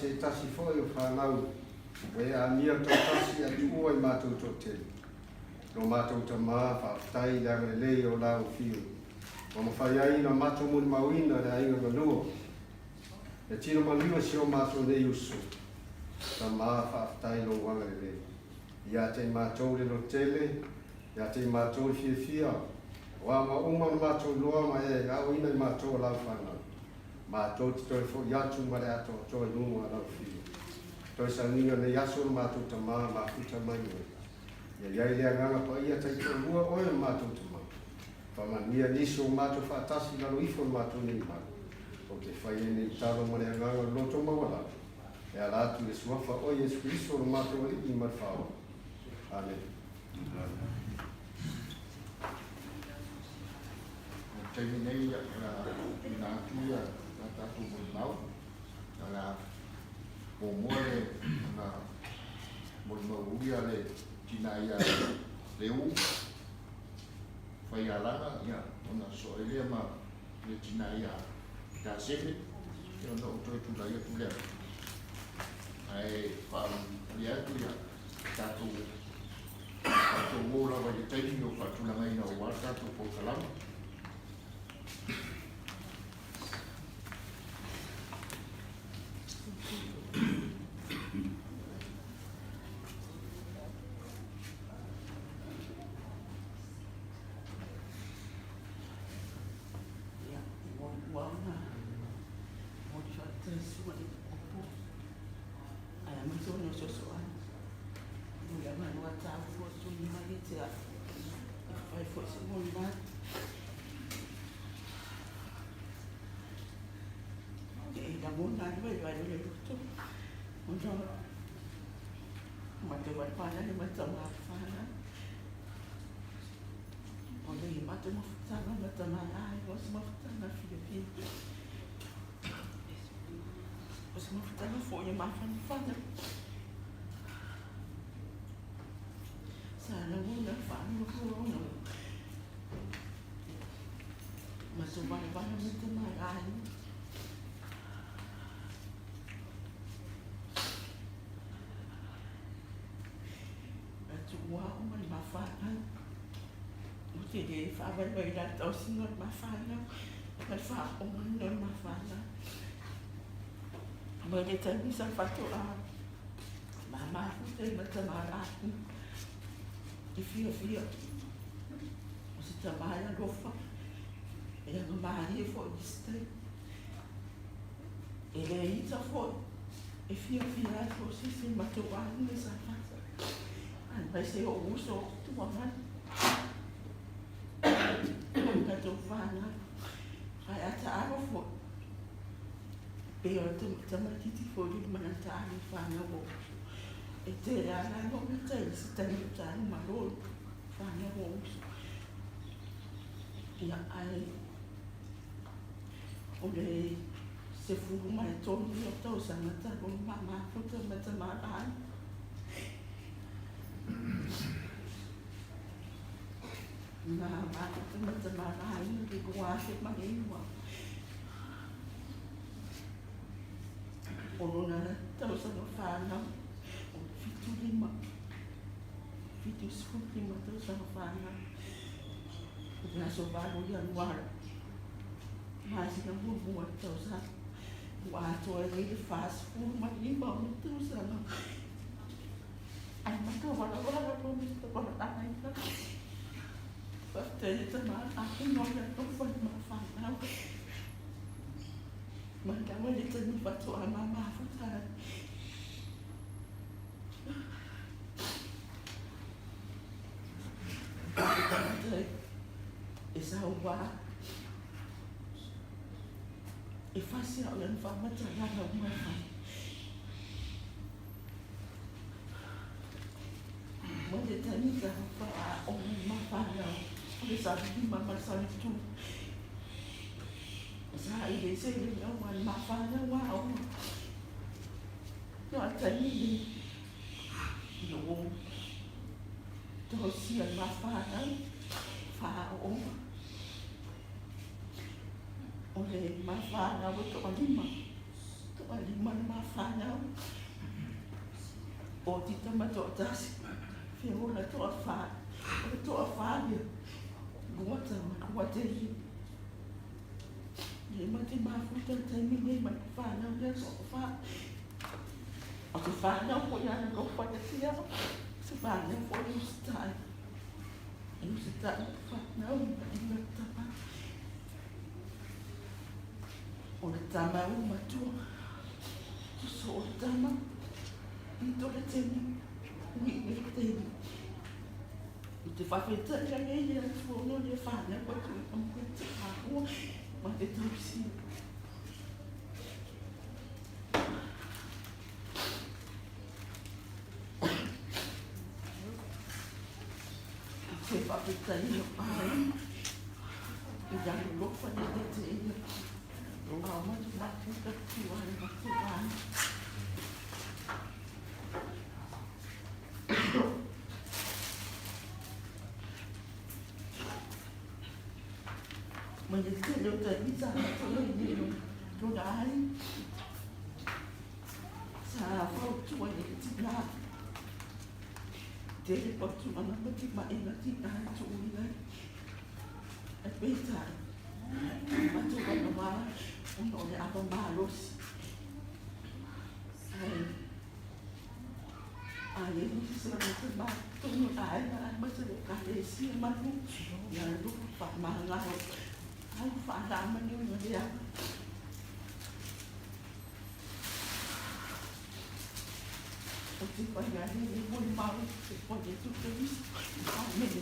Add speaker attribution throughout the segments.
Speaker 1: Se tasi foi o whanau, we a mia tau tasi a tua I mātou tō te. No mātou ta mā, whaatai danga lei o lau whiu. O mawhai aina mātou muni mawina re ainga manua. E tino manua si o mātou nei usu. Ta mā whaatai lo wanga le lei. Ia te mātou le no tele, ia te mātou le fia fia. Wa ma uma no mātou loa ma e, au ina I mātou lau whanau. Mātou te toi fo yatu mare ato toi nunga lau whiu. Toi sa ninga ne yaso no mātou ta mā kuta mai oi. Ia iai lea nganga pa ia tai toi ua oe no mātou ta mā. Whaman mia niso mātou whaatasi lalo ifo no mātou ni mā. O te whai e nei talo mare a nganga loto mawala. E ala atu le suafa oi e suriso no mātou ali I marwhawa. Amen.
Speaker 2: Taimi nei ina atua tatu mo mau ala mo moe na mo uia le tina ia leu fai alanga ia ona so ele ma le tina ia ta sebe eu não tô tu daí tu le ai pa ia tu ia tatu mo la vai te no pa tu la mai no wa tatu po kalama
Speaker 3: Jadi faham baik dah tahu singot mafana, berfaham non mafana. Boleh tak bisa fatu Mama futa I matamara I fia o se tamaya lofa e anga maari fo I stai e le ita fo e fia fo sisi matuani ne sa fasa an vai se o uso tu mama ka tu fana ai ata aro fo pe o tu tamatiti fo di manata ani fana wo e te ana no me te si te no ta no malo fana wo ia ai o le se furu mai tonu o tau sangata o mama puta matamara na mama puta matamara ina ki kuase mariwa o lona tau sangafana o fitu lima fitu sifuru lima tau sangafana o na sovalu ianuara masih na buat tau sa wato ele faz uma limpa muito sana ai maka wala no me to ai na pasti sama aku no ya to fue más fácil maka wala tani fatu mama futa esa uwa e fácil olhando para uma trabalhar uma mãe mas ele tem que para uma para ele sabe que mamãe sabe tudo sabe ele sei ele não uma para uau não tem ele não trouxe uma para uma oleh mafana betul lima mafana o tita mato tas fio la to afa dia gua sama jadi dia mati mafu tentang ini mafana dia sofa aku fana pun yang kau pada siapa sebanyak pun ustaz fana ingat apa o le tama uma tua so o tama I to le tene ui le tene I te whawheta ia ngai ia tuono le whana pa tu ampe te hako ma te tausi I te whawheta ia pai I jangu lofa le tene Mama mati tertuan. Menjadi dokter bisa tolong ini dudai. Saya mau cuba ini cina. Jadi waktu mana mesti main cina cuba. Beta. Macam mana? Untuk oleh apa malos, ayah ini selalu terbantu, ayah macam kali si malu, yang lupa malah, lupa lama ni dia. Tapi pada hari ini pun malu, pada itu terus, amin.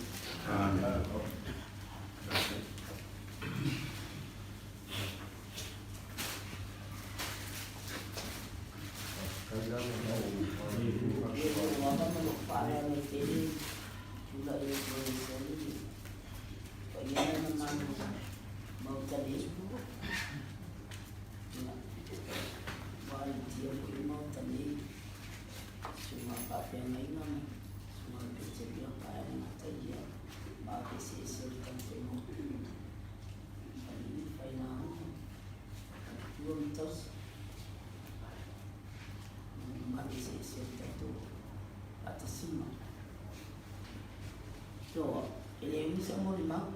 Speaker 3: So, ele usa morima.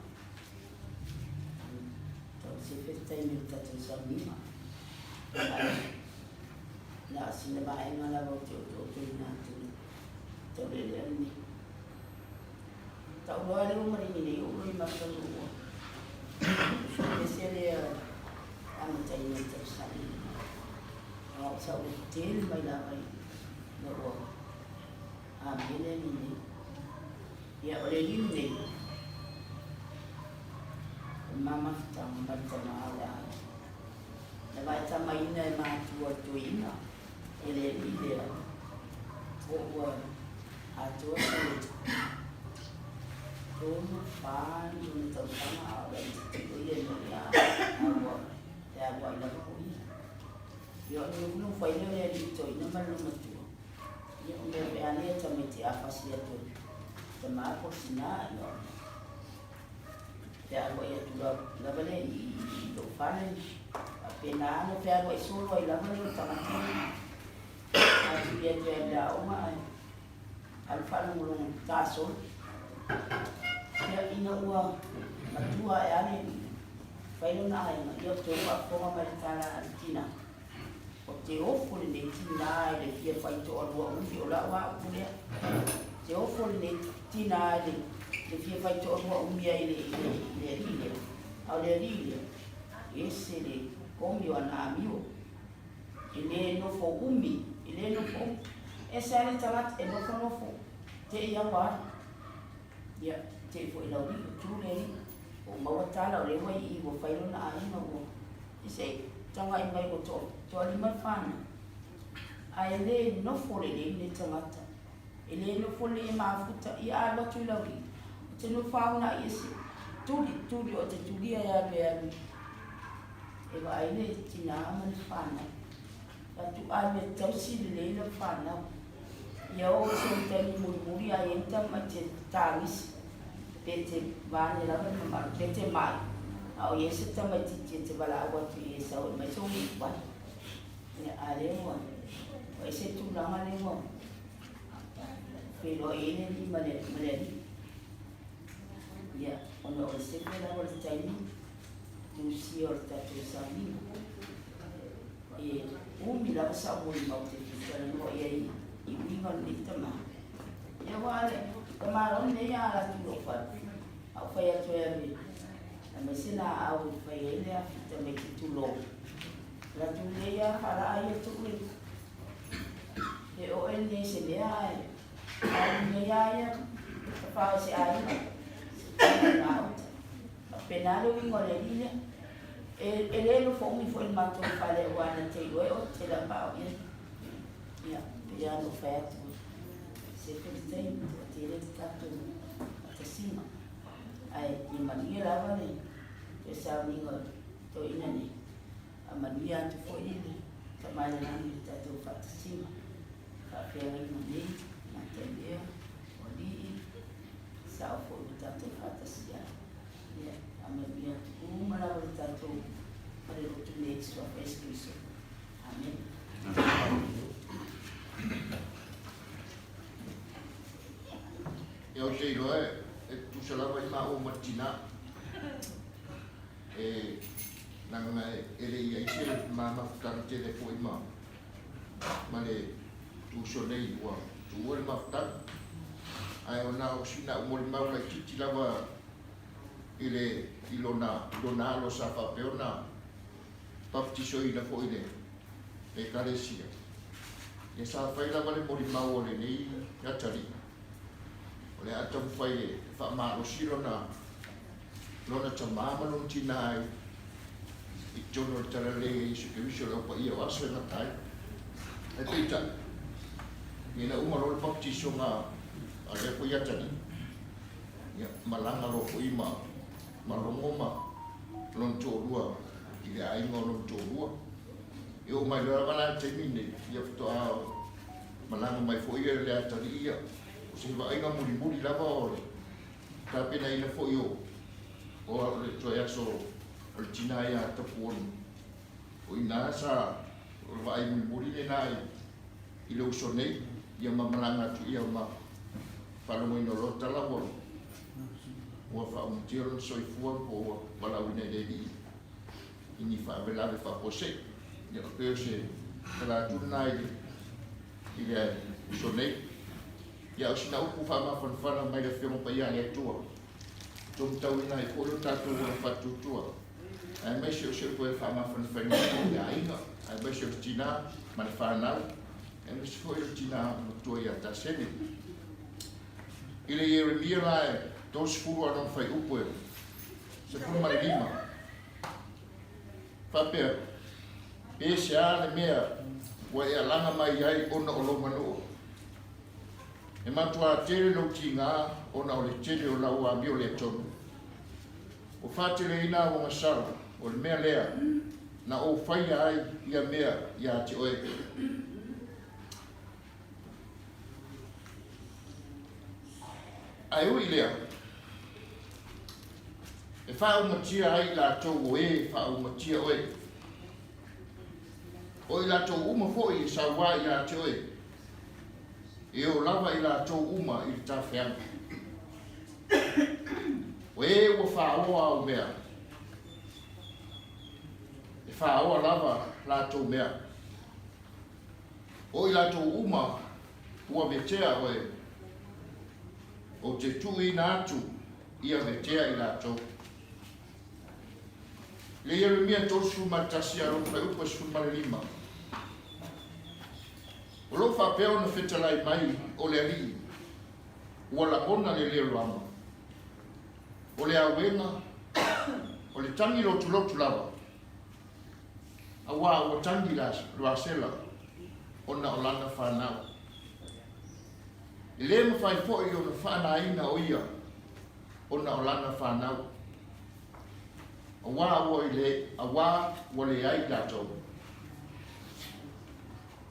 Speaker 3: Então, se fez time tá tão sabima.
Speaker 4: la sina vai ngala vo to na to le ni ta lo ale mo ni o ri ma sa lo so se le am ta ni ta sa ni o sa o te mai la vai no a bine ni ya o le ni mama ta ma ta na ala la vai ta mai na ma tu ina ele ile o a tu Roma fan untuk sama orang itu dia ni awak dia awak dah koi. Yo ni belum final dia di tu, ini baru matu. Yo ni berani macam itu apa sih tu? Sama aku sina yo. Dia awak itu dah boleh itu fan. Pena anu dia awak solo dah boleh sama tu. Aku dia ada rumah. Alfa belum tasol. Ya ina ua matua e ale whaino na ai ia te ua whonga maritara Argentina o te ofo le tina ai le fia whaito o rua ufi o la ua upulea te ofo le tina ai le fia whaito o rua umia i le rile au le rile ese le komi o ana amio i le nofo umi i le nofo ese ale talat e nofo te ia wā ya te foi la wi tu le o ma ta la le wai I wo fai na ai no wo ise tanga I mai ko to ali ma fan ai le no fo le le tanga ta ele no fo le ma futa I a lo tu la wi te no fa na ise tu o te tu dia ya le e va ai le tina ma le fan la tu a me tau si le fan na ya o se te ni muri ai enta ma te tamis pete vale la ben ma pete mai au yese tama te bala agua tu yesa o mai so mi pa ne ale mo o ese tu na male mo pero ene ni male ya ono o se que la bolsa ni tu si o ta tu sa ni e mi la sa mo ma te tu no e I mi ni tama ya wale Kemarin dia ala tu lupa, apa ya tu yang ni, mesin awal apa ya dia kita macam tu log, lalu dia hala ayat tu ni, dia orang ni sedia, dia ayat, apa si ayat, nak, penalu ni orang ni, ele foi matou falei o ano anterior, eu te lembro ya, dia no feto, se tem ele está tudo acima ai I Maria lá vale eu sabe tô indo ali a Maria tu foi ele também lá no está tudo acima a feira ali entendeu ali só foi está tudo acima a Maria uma lá está tudo para o tu next sua prescrição amém
Speaker 2: Eu sei lo tu salava I ma o matina nang ele ia ise ma tan te le foi ma le tu so nei wa tu o ma tan ai ona o sina o ma la titi lava ile ilona lo sa fa peona papti so ina foi le caresia e sa fa ila vale mo ma o le nei ya tari le ata fai fa ma lo siro na lona tama ma no tinai I jono tara le su ke viso lo pa ia aso na tai e tita ina uma lo pakti so nga ale ko ia tani ya malanga lo ko ima malongo ma lon torua I ai ngo lon torua eu mai lo bana te mine ia to a malanga mai fo ia le tani ia se va ainda muri lava ore ta pena ina fo yo o le to ya so o tina ya ta pon o ina sa va ai muri le nai I lo so nei ia mamalanga tu ia ma fa lo mo lo ta la bo o fa un tiro so I fu po wala une de di ini fa vela fa pose ia pe se kala tunai ile sonei ya usina uku fa ma fana mai le femo pa ya le tua tum tau ina I ko tatu wa fatu tua ai mai sho ko fa ma fana ya ina ai mai sho tina ma fa na ai mai sho tina tua ya ta seni ile Yeremia lai dos furu anon fai upu se furu ma lima fa pe ese ale mea wa ia langa mai ai ona o lo manu e matua tere no kinga ona o le tere o la ua mio le tonu o fatele ina o masara o le mea lea na o fai ai ia mea ia te oe ai ui lea e wha umatia ai la tau o e wha umatia oe o i la tau uma foi sa wa i la tau e o lava i la tau uma i ta wheanga o e o wha oa o mea e wha oa lava la tau mea o i la tau uma ua vetea o e o te tui na atu ia vetea i la tau le Yeremia tosu matasi a rofa upa sumare lima. O lo fa peo na fetalai mai o le ali. Ua la ona le lero ama. O le awenga. O le tangi lotu lotu lava. Awa o tangi la sela. Ona o lana whanau. I le mawhai fo i o na whana ina o ia. Ona o lana whanau. Awa o ile awa o le ai dato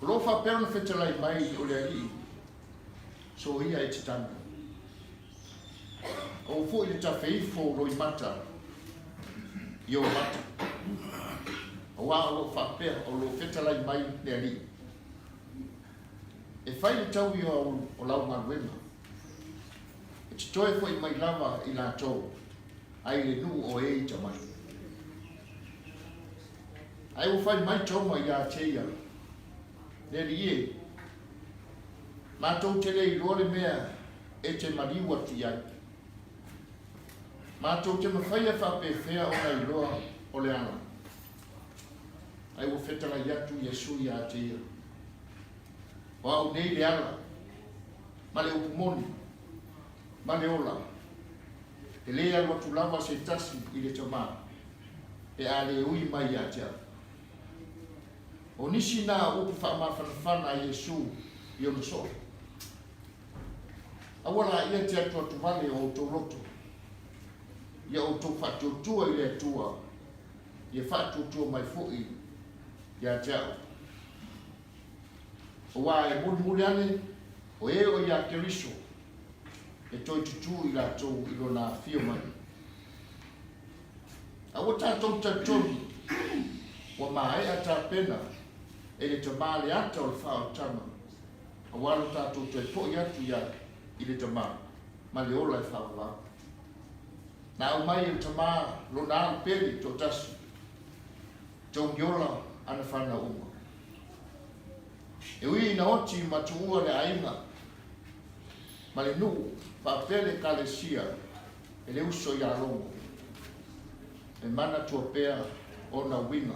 Speaker 2: lo fa per na fetalai mai o le ali so ia e titanga o fo ile ta feifo roi mata yo mata awa lo fa per o lo fetalai mai le ali e fai le tau yo o lau maruema e titoe fo i mai lava i la tau ai le nu o e tamai ai o fai mai toma ia teia le lie ma tau tele I lore mea e te mariwa ti ai ma tau te mawhaia whapewhea o nei loa o le ana ai o whetara iatu Yesu ia teia o au nei le ana ma le upumoni ma le ola e lea watu lava se tasi I le tama e a le ui mai ia tea o nisi na upu whaamawhanawhana a Yesu I ono so. Awala ia te atua tumale o tau roto. Ia o tau whatutua I le atua. Ia whatutua mai fui ia teau. O wā e muli ane o e o ia keriso. E toi tutu I la tau I lona fio mai. Awa tātou tatoni. Wa mai ata pena. E le tamale ata o le whao tama. A walo tātou toi po I atu ia I le tama. Ma le ola e whao la. Na au mai le tama lo na alu peli to tasi. Tau niola ana whana uma. E ui na oti matu ua le ainga. Ma le nuu whaapele kalesia. E le uso I alongo. E mana tua pea o na winga.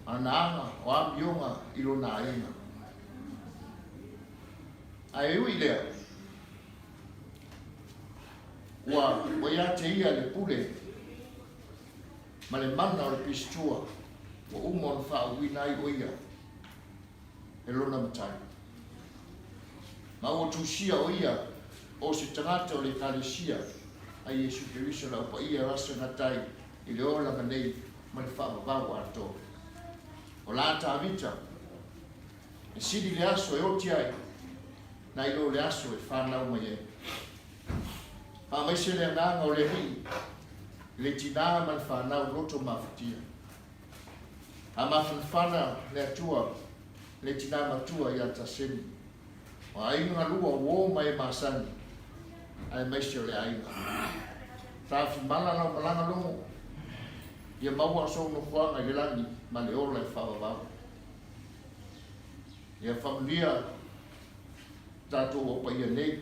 Speaker 2: Ana anga o amionga I lona aina. Ai ui lea. Ua ia te ia le pule. Ma le mana o le pistua. Ua umon wha uina I oia. E lona matai. Ma ua tusia o ia. O se tangata o le kalesia. A Yesu Keriso la upa ia rasa ngatai. I le ola manei. Ma le wha mawau ato. O la tawita, e sidi le aso e oti ai, na ilo le aso e whanau mai e. Pa mai se le ananga o le hui, le tina man whanau roto mawhatia. A mawhana le atua, le tina matua I ata seni. O ainga lua uo mai masani, ai mai se le ainga. Tafi malana o malanga longo, ia maua so no kuanga I langi, ma le ola e whawawau. ia familia tātou o paia nei,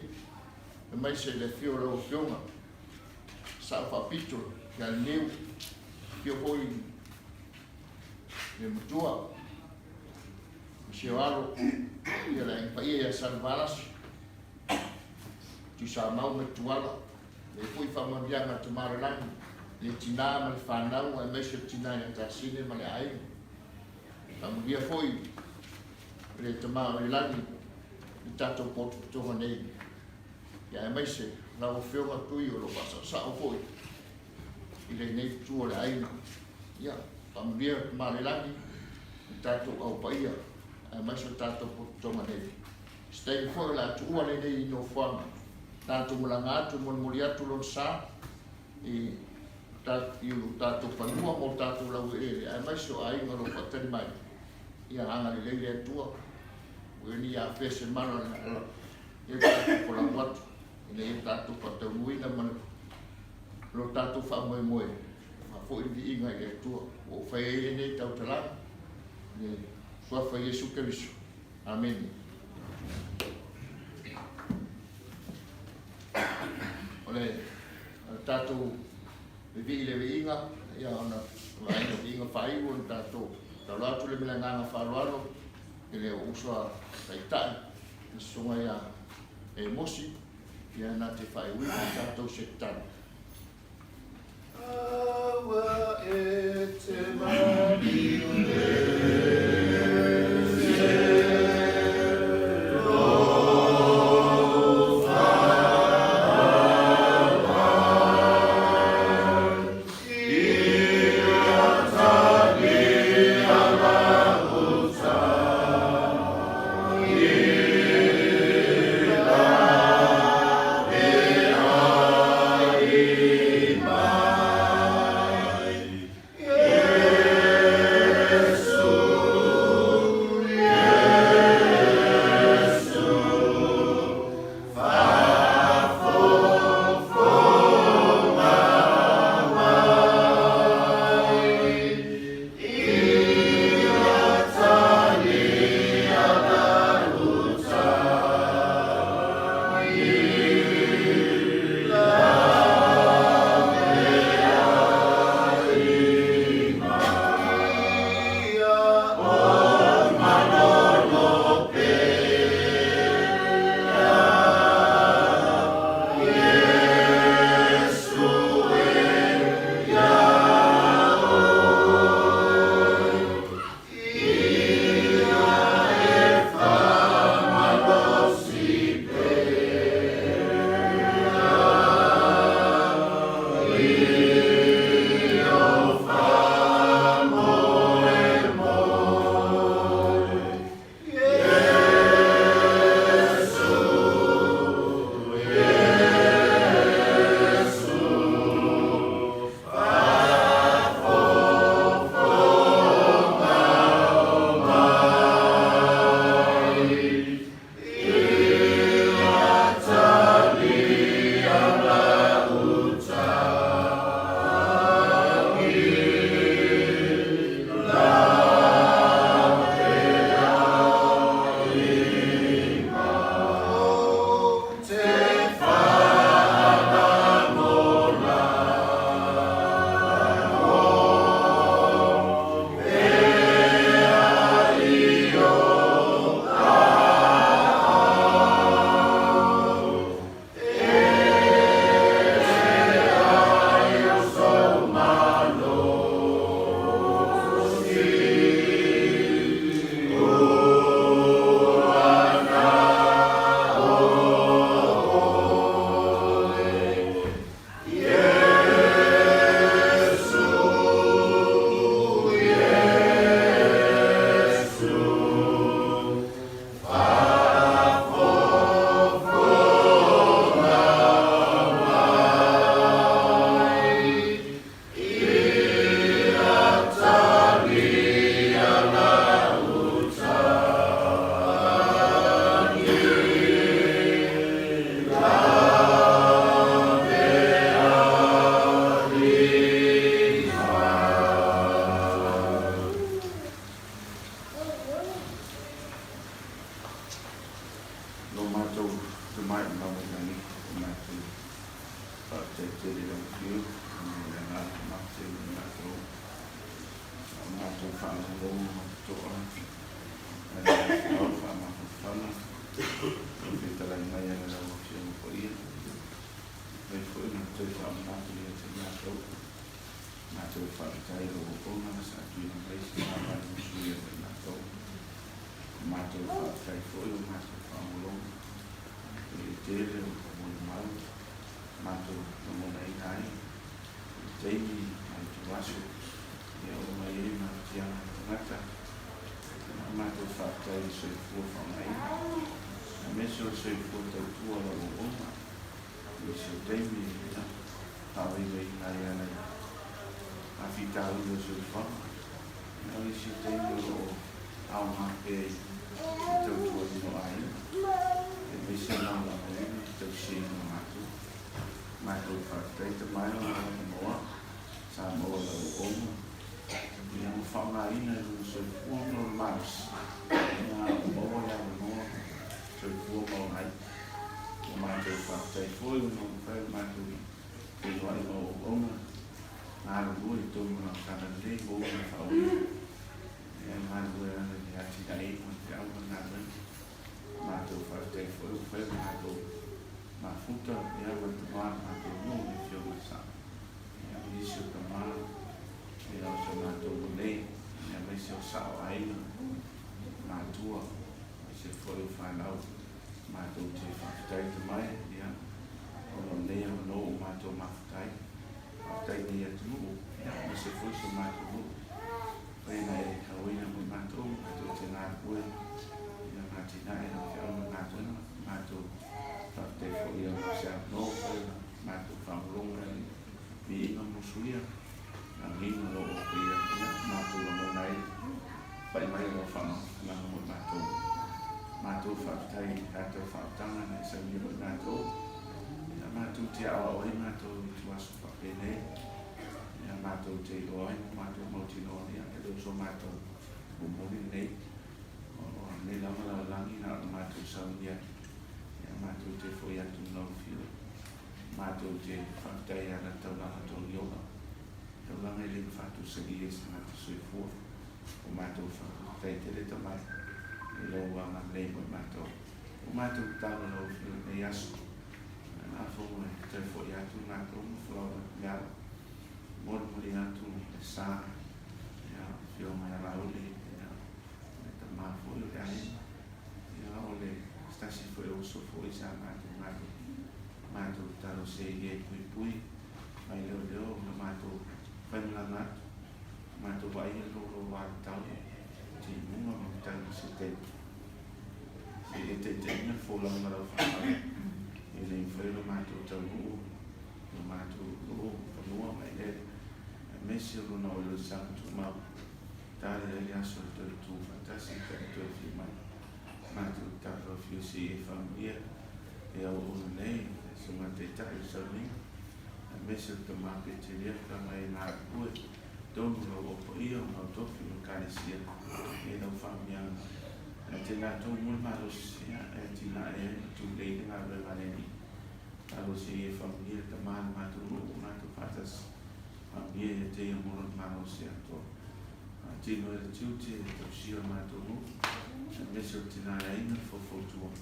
Speaker 2: e mai se le fio rau fionga, sa whapito, kia leu, fio hoi, le mutua, se aro, ia la paia ia salvaras, tu sa mau me tuala, le fui whamarianga te maralangi, le tina ma le whanau, e mai se tina ia tāsine ma le aina. Familia foi, le te maralangi, i tātou potu tonga nei. Ia e mai se, lau whionga tui o lo pasa sao foi. I le nei tua le aina. Ia, familia maralangi, i tātou au paia, e mai se tātou potu tonga nei. Stay foi la tua le nei no whanga. Tātou mulanga atu, muli atu lon sa, i tātou whanua mo tātou lau e mai se o ainga lo patari mai. Ia anga le leile atua, ni a fese mana e tātou pola watu, e tātou patau nuina mana, lo tātou wha moe, ma fo i inga i atua, o whai e nei tau talanga, e sua whai Jesu Keriso. Amen. Ole, tātou vi le inga, ia ona, vaina inga whai o tātou, tau latu le mila nganga wharoaro, e leo usua taitai, e songa ia e mosi, ia nā te whai ui, tātou se tana. Awa e te mani
Speaker 5: Yeah. ni mātou whātētere au whiu, me ngā mate mātou whāngalou mātou ati. Au whamahutana, me tarai mai ana rau whiu mo ia. Mai fwoi mātou whamatu ia te mātou. Mātou whātai o ona sa tuina reisi mātai musu ia te mātou. Mātou whātai fwoi o mātou whangalou. E tere o mōi mau. Mātou no mōna i hai. Teimi mai tu wasu. E o mai e ma tiana tangata. Mātou whātai soi fua whangai. A meso soi fua tau tua la o ona. E sio teimi e na. Hawai wei hai anai. A whitau i o soi whanga. E sio teimi o au mape tau tua no ai. E mese nā la hoi tau si no mātou. Mātou whātai te mai o ngā moa. Sa moa la o ona. Ia mo whanga ina i o soi fua no maus. Ia o moa ia o moa. Soi fua mo ai. O mātou whātai fwoi o no whai mātou i. Te wai o ona. Ngā rua i tō mga kāna nei o ona whao. Ia ngā rua ana ni ati na e mo te auma ngā rua. Mātou whātai fwoi o whai mātou. Mā futa ia wa te mā mātou no i whio ma sa. Ia nisio ka mā. Ia o sa mātou o nei. Ia meisi o sa o aina. Mā tua. Se fwoi o whanau. Mātou te whātai te mai. Ia. Ono nei o no o mātou mawhatai. Mawhatai nei atu no. Ia me se fwoi so mātou no. Pēna e hawina mo mātou. Mātou te ngā kue. Ia māti nai na te auna ngā tuna. Mātou whātai fwoi o se no. Mātou whangalonga ni. Mi inga musuia. Ngā ngina o kuia. Mātou la mo nai. Pai mai o whanau. Ngā mo mātou. Mātou whātai kātou whaatanga na isa mira o mātou. Ia mātou te awa oi mātou i tu asu whapene. Ia mātou te oi, mātou mauti nōnia. E do so mātou o mori nei. O ne lama la langi na o mātou saunia. Ia mātou te foi atu nau whio. Mātou te whātai ana tauranga tō yoga. Tauranga i ringa whātou sagi e sa mātou sui fua. O mātou whātai te reta mai. E lau anga nei mo mātou. O mātou tāna lau whio nei asu. Nā whongu e te foi atu mātou mo whaura miara. Mori atu e sā. Ia whio mai ala ole. Ia ta mā foi o te aina. Ia ole stasi foi o so foi sa mātou mātou. Mātou taro se i e pui pui. Mai leo na mātou whaimila mātou. Mātou wai e loro wāra tau. Ti munga mo tau se te. Se e te ina wholanga rau whanau. E rei whaira mātou tau nuu. No mātou nuu whanua mai e. Mesi o runa o ilo sang tu mau. Tāre e aso tau tū whatasi ka e tau whi mai. Mātou tāra whio si e whangia. E au unu nei. Se ma te tai sau ni. Mesi o ta māpe te rea ka mai nā kue. Tōnu rau opo ia o mau toki no kāre sia. E nau whamianga. E te nā tō mui marosia. E te nā e tu leine ngā rewareni. Taro se e whamia ta māna mātou rō mātou patas. Whamia e te amora marosia tō. Tino e tiu te tau sia mātou rō. E meso te nā eina whawhautua.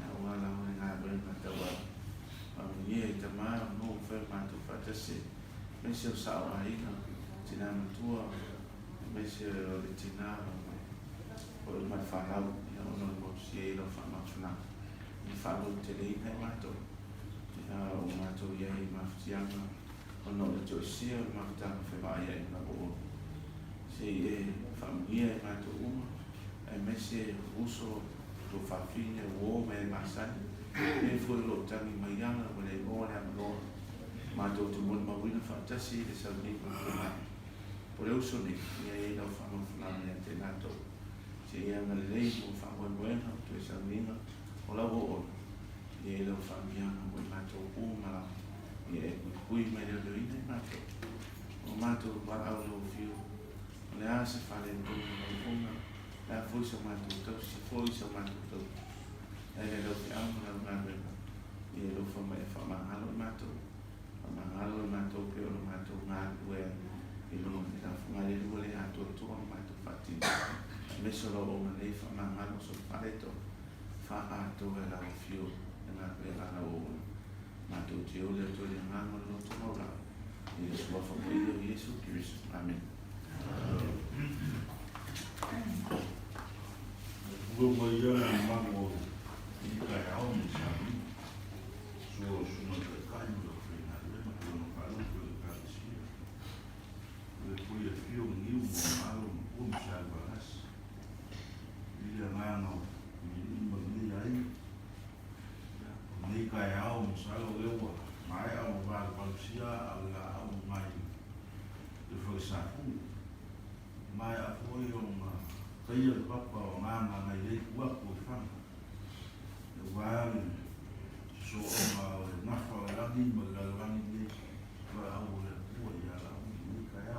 Speaker 5: Nā wala hoi ngā rema tawa. Whamia e ta māna no whai mātou patas e. Meso sao aina. Tina matua, mese o le tina o le mai whanau, ia ono le mosi e ilo whamawhana. I whanau te rei nei mātou. Tina o mātou ia i mawhitianga, ono le joisia o mawhitanga whewai e na o. Se e whamia e mātou uma, e mese uso to whawhine o me masani. E fwoi lo tangi mai anga, o le ngōre amanoa. Mātou te mona mawina whaatasi e sau ni mai. O le uso ni, ia e nau whamawhanami a te nato. Se ia ngale lei mo whamoemoena, tu e saunina, o lau o ona. Ia e lau whamianga mo i mātou umara. Ia e kui mai leo leo ina i mātou. O mātou wara au lau whio. O le asa whale ntōna lau unga. Le a fwoi sa mātou tau, si fwoi sa mātou tau. E le lau te aunga lau ngā rema. e lo fa mai fa mahalo mato pe o mato ngā ue e lo me ta funga le lua le ato to mato fati me solo o me le fa mahalo so pareto fa ato e la fio e na pe la o mato te o le to le ngano lo to no la e so fa mo i Yesu Cristo amen.
Speaker 6: Luego ya mamo y callao mi sabi so suno de caño final de no palo que carecía después el fío ni un malo un salvaras y la mano ni ahí ni callao mi salo de agua mai au val palusia au la au mai de foi safu mai a foi kaya le papa o mama na ile kua ko fanga e wale so o ma na fa la ni ma la ni wa o le kua ya la ni kaya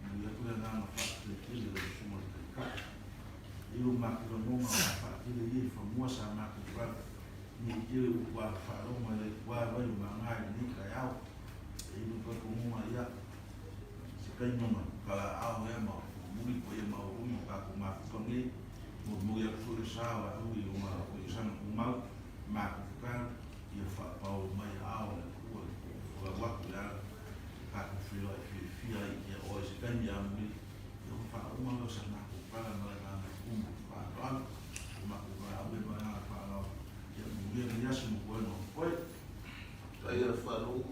Speaker 6: ni ya kula na fa te te le so mo te ka e o ma ko no ma fa te le fa mo sa ma ko fa ni ke o wa fa o ma le wa wa ma ma ni kaya e no ko mo ma ya se kai no ma kala a o e ma muri ko e mau umi ka ko ma ko ni mo mo ya ko sa wa umi o ma ko sa ko ma ma ko ka ia fa pa o mai a o ko la wa ko ya ka ko fi lo fi ai ke o se kan ya mi yo fa o ma lo sa na ko para na na ko mo fa ro ma ko ba o ba na fa lo ya mo ya se mo bueno foi
Speaker 2: Aí eu falo,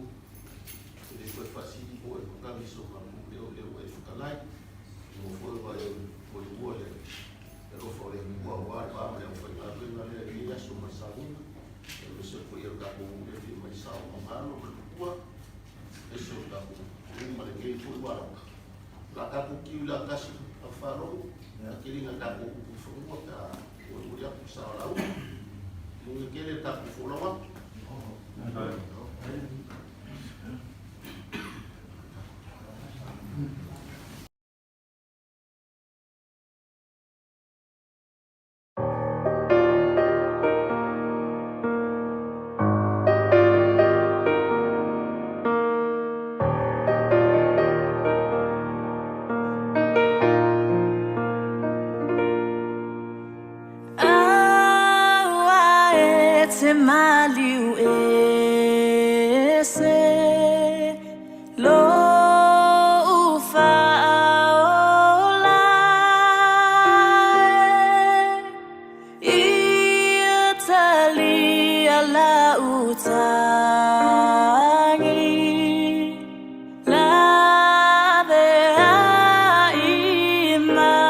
Speaker 2: ele foi fácil, foi com a missão, eu ficar lá. No foi vai olha eu falei boa vai eu foi lá ele ia só uma saúde eu sei foi eu da com ele mais sal amaro boa esse eu da com uma que foi lá lá com que lá da a farol aquele da com foi botar o ia passar lá o que ele tá com follow
Speaker 7: Maliu ese lo ufa ola Italy ala utangi la bea imai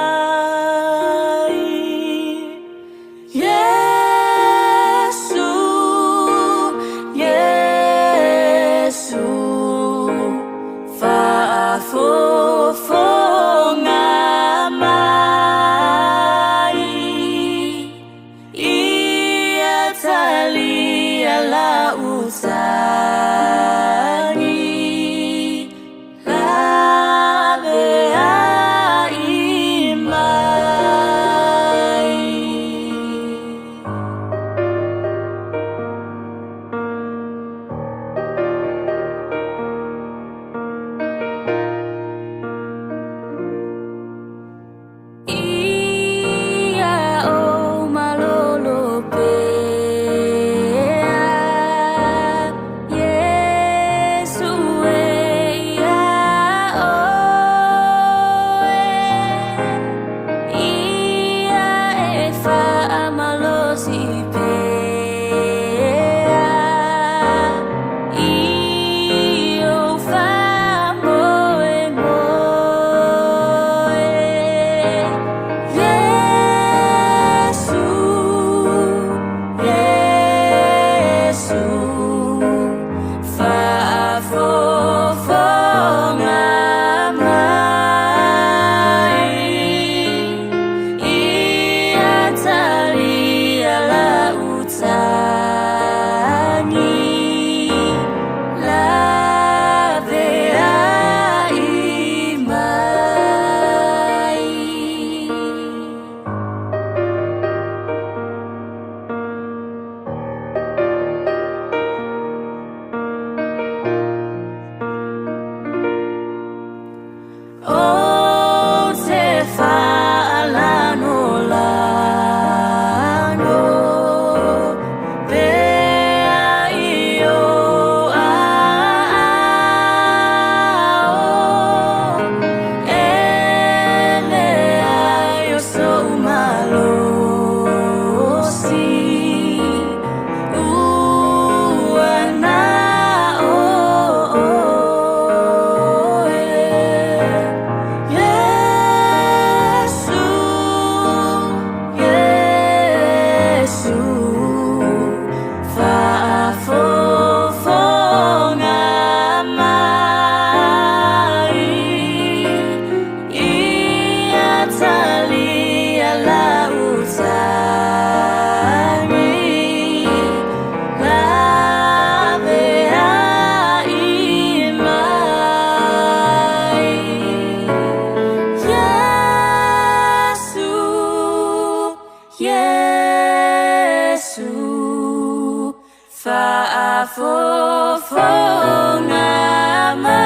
Speaker 7: Fa'afofona mai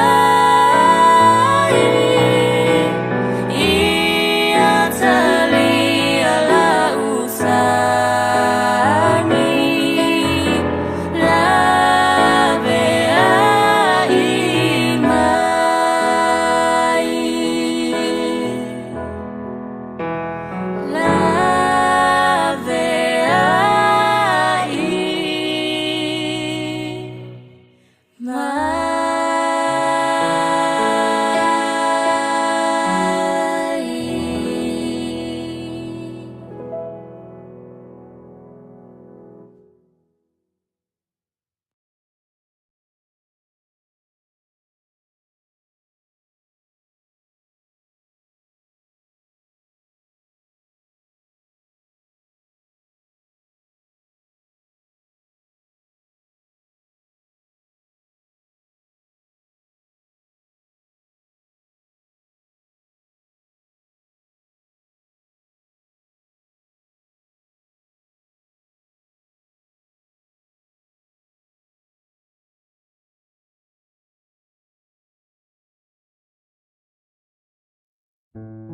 Speaker 7: Iatalia lausani Lavea imai
Speaker 8: Thank you.